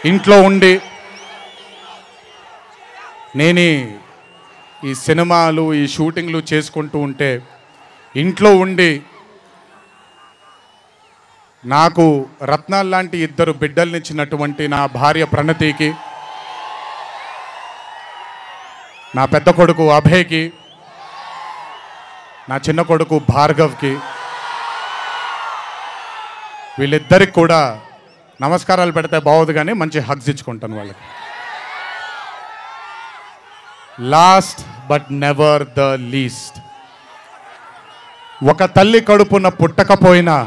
ఇంట్లో ఉండి నేను ఈ సినిమాలు ఈ షూటింగ్లు చేసుకుంటూ ఉంటే ఇంట్లో ఉండి నాకు రత్నాల్ లాంటి ఇద్దరు బిడ్డల్నిచ్చినటువంటి నా భార్య ప్రణతికి, నా పెద్ద కొడుకు అభయ్కి, నా చిన్న కొడుకు భార్గవ్కి, వీళ్ళిద్దరికి కూడా నమస్కారాలు పెడితే బాగోదు కానీ మంచి హగ్స్ ఇచ్చుకుంటాను వాళ్ళకి. Last but never the least, ఒక తల్లి కడుపున పుట్టకపోయినా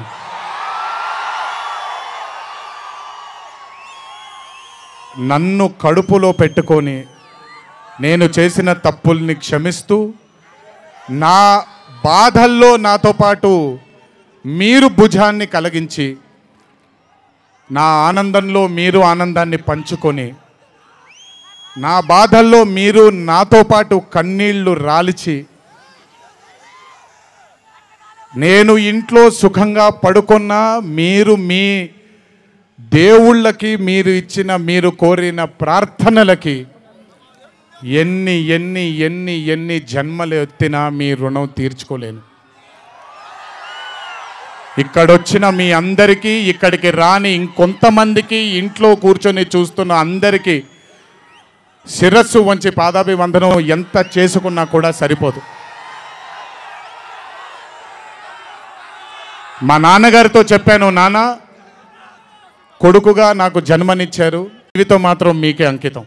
నన్ను కడుపులో పెట్టుకొని నేను చేసిన తప్పుల్ని క్షమిస్తూ నా బాధల్లో నాతో పాటు మీరు భుజాన్ని కలిగించి నా ఆనందంలో మీరు ఆనందాన్ని పంచుకొని నా బాధల్లో మీరు నాతో పాటు కన్నీళ్లు రాల్చి నేను ఇంట్లో సుఖంగా పడుకున్నా మీరు మీ దేవుళ్ళకి మీరు ఇచ్చిన మీరు కోరిన ప్రార్థనలకి ఎన్ని ఎన్ని ఎన్ని ఎన్ని జన్మలు ఎత్తినా మీ రుణం తీర్చుకోలేను. ఇక్కడొచ్చిన మీ అందరికీ, ఇక్కడికి రాని ఇంకొంతమందికి, ఇంట్లో కూర్చొని చూస్తున్న అందరికీ శిరస్సు వంచి పాదాభివందనం ఎంత చేసుకున్నా కూడా సరిపోదు. మా నాన్నగారితో చెప్పాను, నాన్న కొడుకుగా నాకు జన్మనిచ్చారు, జీవితం మాత్రం మీకే అంకితం.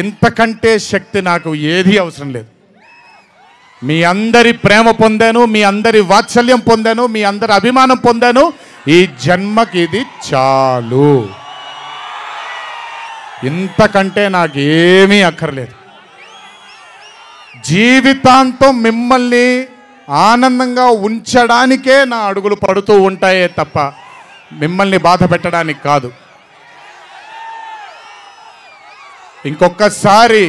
ఇంతకంటే శక్తి నాకు ఏది అవసరం లేదు. మీ అందరి ప్రేమ పొందాను, మీ అందరి వాత్సల్యం పొందాను, మీ అందరి అభిమానం పొందాను. ఈ జన్మకి ఇది చాలు. ఇంతకంటే నాకేమీ అక్కర్లేదు. జీవితాంతం మిమ్మల్ని ఆనందంగా ఉంచడానికే నా అడుగులు పడుతూ ఉంటాయే తప్ప మిమ్మల్ని బాధ పెట్టడానికి కాదు. ఇంకొకసారి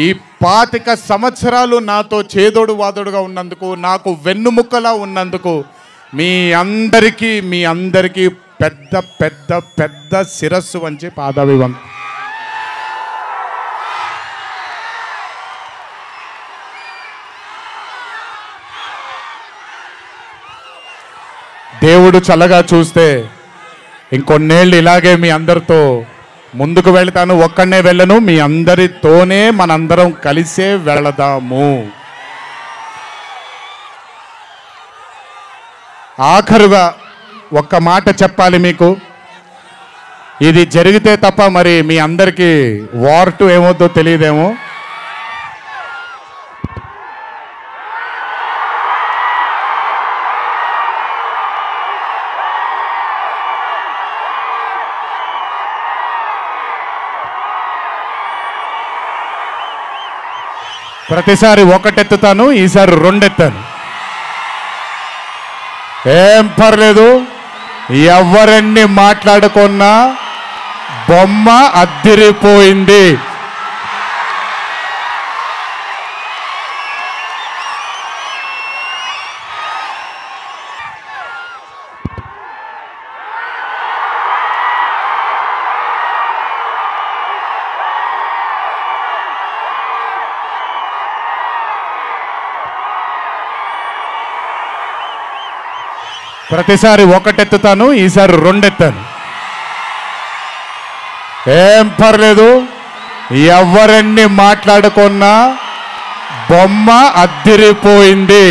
ఈ 25 సంవత్సరాలు నాతో చేదోడు వాదోడుగా ఉన్నందుకు, నాకు వెన్నుముక్కలా ఉన్నందుకు మీ అందరికీ పెద్ద పెద్ద పెద్ద శిరస్సు వంచి పాదాభివందనం. దేవుడు చల్లగా చూస్తే ఇంకొన్నేళ్ళు ఇలాగే మీ అందరితో ముందుకు వెళ్తాను. ఒక్కడనే వెళ్ళను, మీ అందరితోనే మనందరం కలిసే వెళదాము. ఆఖరుగా ఒక్క మాట చెప్పాలి మీకు. ఇది జరిగితే తప్ప మరి మీ అందరికీ వార్ 2 ఏమవుద్దో తెలియదేమో. ప్రతిసారి ఒకటెత్తుతాను, ఈసారి 2 ఎత్తాను. ఏం పర్లేదు, ఎవరెన్ని మాట్లాడుకున్నా బొమ్మ అద్దిరిపోయింది. ప్రతిసారి ఒకటెత్తుతాను, ఈసారి 2 ఎత్తాను. ఏం పర్లేదు, ఎవరెన్ని మాట్లాడుకున్నా బొమ్మ అద్దిరిపోయింది.